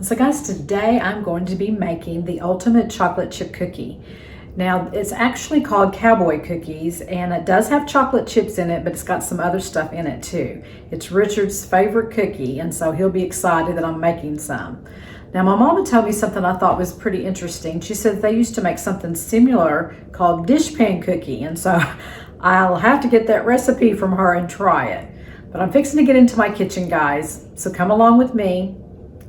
So guys, today I'm going to be making the ultimate chocolate chip cookie. Now it's actually called Cowboy Cookies and it does have chocolate chips in it, but it's got some other stuff in it too. It's Richard's favorite cookie, and so he'll be excited that I'm making some. Now my mama told me something I thought was pretty interesting. She said they used to make something similar called dishpan cookie, and so I'll have to get that recipe from her and try it. But I'm fixing to get into my kitchen, guys, so come along with me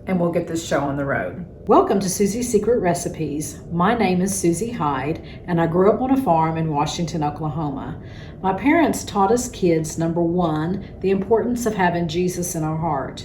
and we'll get this show on the road. Welcome to Susie's Secret Recipes. My name is Susie Hyde, and I grew up on a farm in Washington, Oklahoma. My parents taught us kids, number one, the importance of having Jesus in our heart.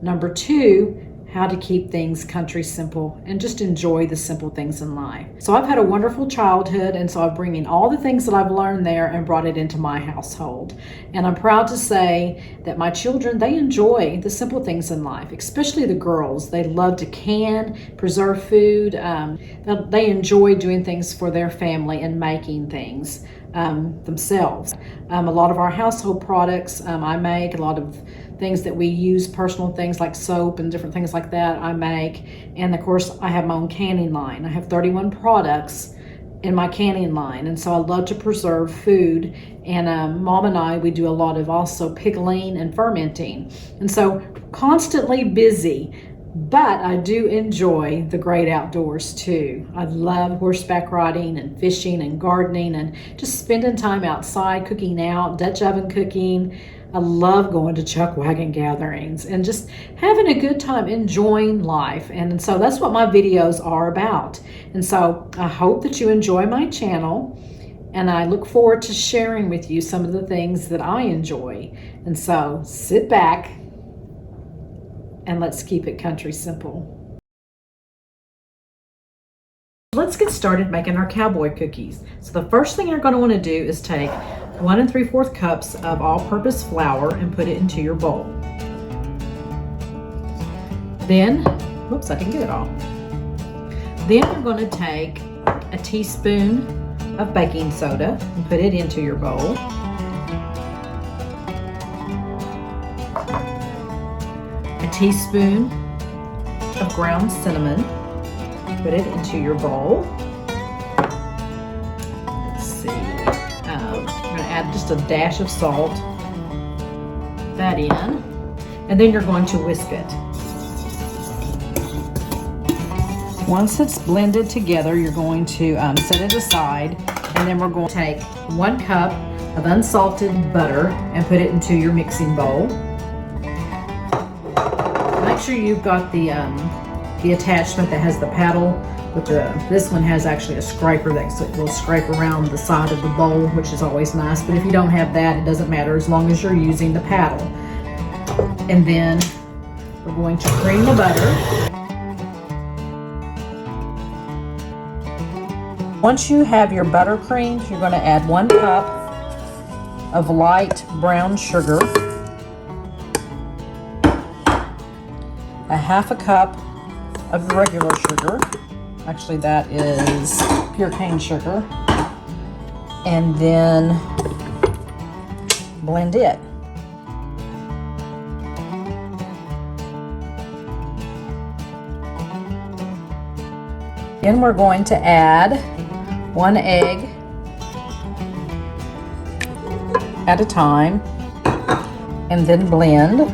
Number two, how to keep things country simple and just enjoy the simple things in life. So I've had a wonderful childhood, and so I'm bringing all the things that I've learned there and brought it into my household. And I'm proud to say that my children, they enjoy the simple things in life, especially the girls. They love to can, preserve food. They enjoy doing things for their family and making things themselves. A lot of our household products I make, a lot of things that we use, personal things like soap and different things like that I make. And of course I have my own canning line. I have 31 products in my canning line, and so I love to preserve food. And Mom and I, we do a lot of also pickling and fermenting, and so constantly busy. But I do enjoy the great outdoors too. I love horseback riding and fishing and gardening and just spending time outside, cooking out, Dutch oven cooking. I love going to chuck wagon gatherings and just having a good time, enjoying life. And so that's what my videos are about. And so I hope that you enjoy my channel, and I look forward to sharing with you some of the things that I enjoy. And so sit back and let's keep it country simple. Let's get started making our cowboy cookies. So the first thing you're going to want to do is take 1 3/4 cups of all-purpose flour and put it into your bowl. Then, whoops, I didn't get it all. Then you're going to take a teaspoon of baking soda and put it into your bowl. A teaspoon of ground cinnamon, put it into your bowl. Let's see, I'm going to add just a dash of salt, that in, and then you're going to whisk it. Once it's blended together, you're going to set it aside, and then we're going to take 1 cup of unsalted butter and put it into your mixing bowl. Make sure you've got the attachment that has the paddle. With this one has actually a scraper that will scrape around the side of the bowl, which is always nice. But if you don't have that, it doesn't matter as long as you're using the paddle. And then we're going to cream the butter. Once you have your butter creamed, you're going to add 1 cup of light brown sugar, a 1/2 cup of regular sugar. Actually, that is pure cane sugar. And then blend it. Then we're going to add 1 egg at a time and then blend.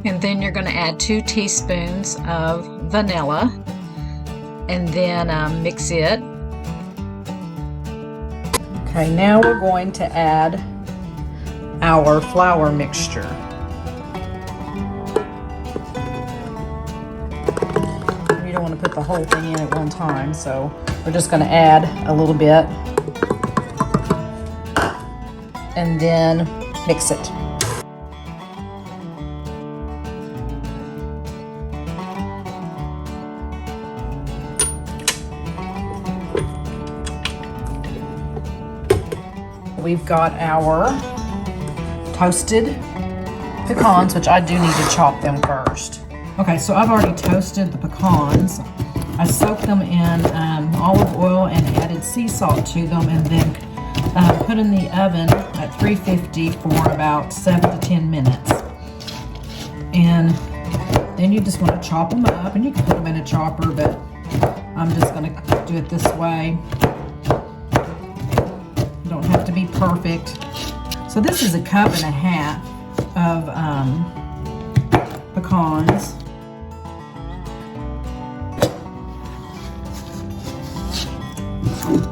And then you're going to add 2 teaspoons of vanilla and then mix it. Okay, now we're going to add our flour mixture. You don't want to put the whole thing in at one time, so we're just going to add a little bit and then mix it. We've got our toasted pecans, which I do need to chop them first. Okay, so I've already toasted the pecans. I soaked them in olive oil and added sea salt to them, and then put in the oven at 350 for about 7 to 10 minutes. And then you just want to chop them up, and you can put them in a chopper, but I'm just going to do it this way. You don't have to be perfect. So this is 1.5 cups of pecans.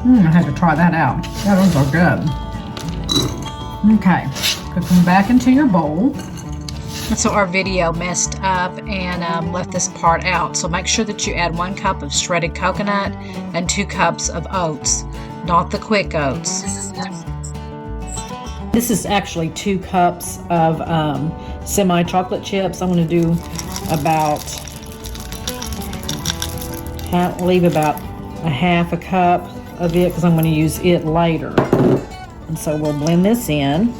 I had to try that out. Yeah, those are good. Okay, put them back into your bowl. So our video messed up and left this part out. So make sure that you add 1 cup of shredded coconut and 2 cups of oats, not the quick oats. This is actually 2 cups of semi-chocolate chips. I'm going to do about, leave about 1/2 cup of it because I'm going to use it later. And so we'll blend this in.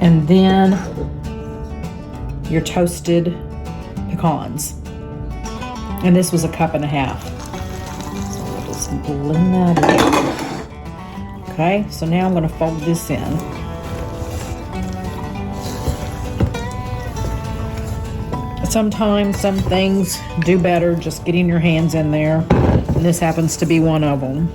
And then your toasted pecans. And this was 1.5 cups. So we'll just blend that in. Okay, so now I'm going to fold this in. Sometimes some things do better just getting your hands in there, and this happens to be one of them.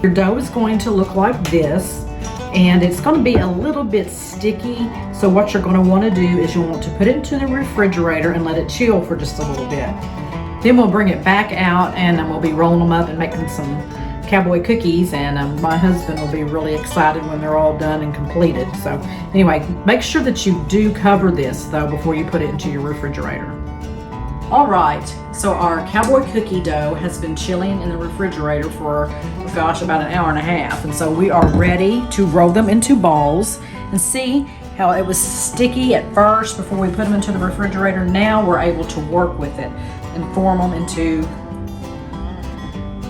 Your dough is going to look like this, and it's going to be a little bit sticky. So what you're going to want to do is you'll want to put it into the refrigerator and let it chill for just a little bit. Then we'll bring it back out, and we'll be rolling them up and making some Cowboy Cookies, and my husband will be really excited when they're all done and completed. So anyway, make sure that you do cover this though before you put it into your refrigerator. All right, so our Cowboy Cookie dough has been chilling in the refrigerator for, gosh, about 1.5 hours. And so we are ready to roll them into balls. And see how it was sticky at first before we put them into the refrigerator. Now we're able to work with it and form them into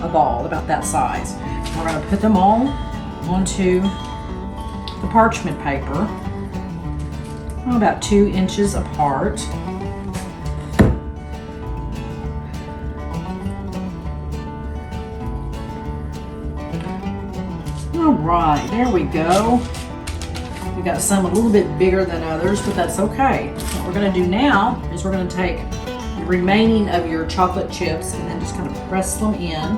a ball about that size. We're going to put them all onto the parchment paper, about 2 inches apart. All right, there we go. We got some a little bit bigger than others, but that's okay. What we're going to do now is we're going to take the remaining of your chocolate chips and then just kind of press them in.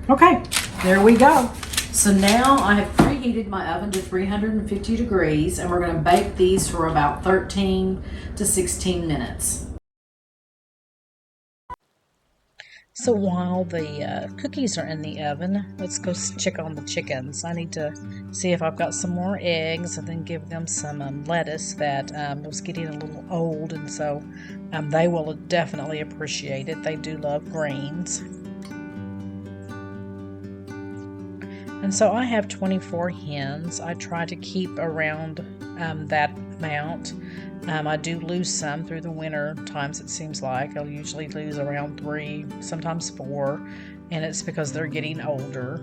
Okay, there we go. So now I have preheated my oven to 350 degrees, and we're going to bake these for about 13 to 16 minutes. So while the cookies are in the oven, let's go check on the chickens. I need to see if I've got some more eggs, and then give them some lettuce that was getting a little old, and so they will definitely appreciate it. They do love greens. And so I have 24 hens. I try to keep around that amount. I do lose some through the winter times, it seems like. I'll usually lose around 3, sometimes 4, and it's because they're getting older.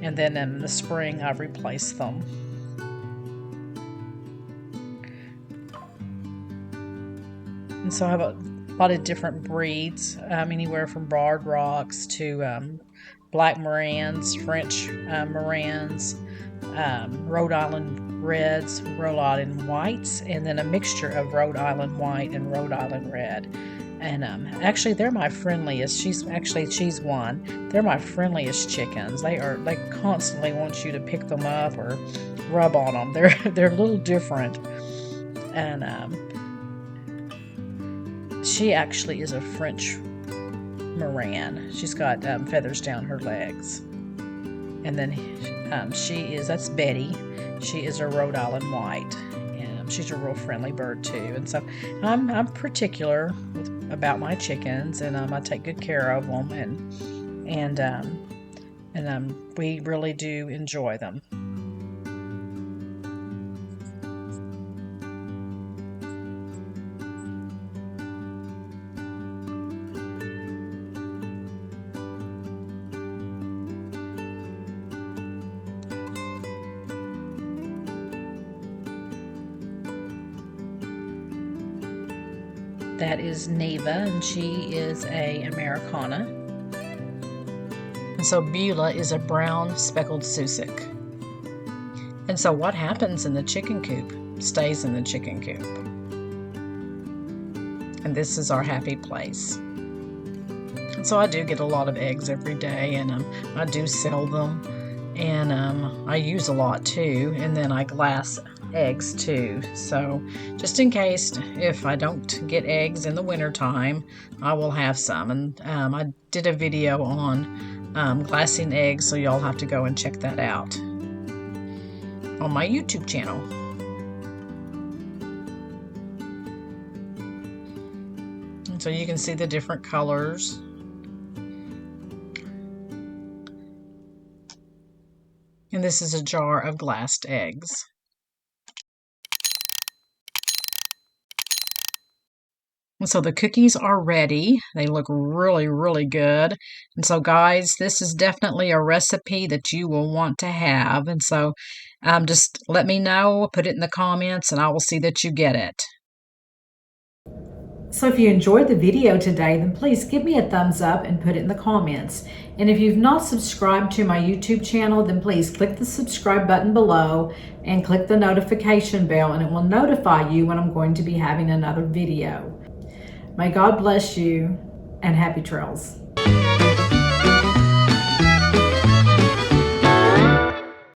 And then in the spring, I replace them. And so I have a lot of different breeds, anywhere from Broad Rocks to Black Morans, French Morans, Rhode Island Reds, Rhode Island Whites, and then a mixture of Rhode Island White and Rhode Island Red. And actually, they're my friendliest. She's one. They're my friendliest chickens. They constantly want you to pick them up or rub on them. They're a little different. And she actually is a French Moran. She's got feathers down her legs. And then that's Betty. She is a Rhode Island White. she's a real friendly bird too. And so I'm particular about my chickens, and I take good care of them, and we really do enjoy them. That is Neva, and she is a Americana. And so Beulah is a brown speckled Sussex. And so what happens in the chicken coop stays in the chicken coop. And this is our happy place. And so I do get a lot of eggs every day, and I do sell them, and I use a lot too, and then I glass eggs too. So just in case, if I don't get eggs in the winter time, I will have some. And I did a video on glassing eggs, so y'all have to go and check that out on my YouTube channel. And so you can see the different colors. And this is a jar of glassed eggs. And so the cookies are ready. They look really, really good. And so guys, this is definitely a recipe that you will want to have. And so just let me know, put it in the comments, and I will see that you get it. So if you enjoyed the video today, then please give me a thumbs up and put it in the comments. And if you've not subscribed to my YouTube channel, then please click the subscribe button below and click the notification bell, and it will notify you when I'm going to be having another video. May God bless you, and happy trails.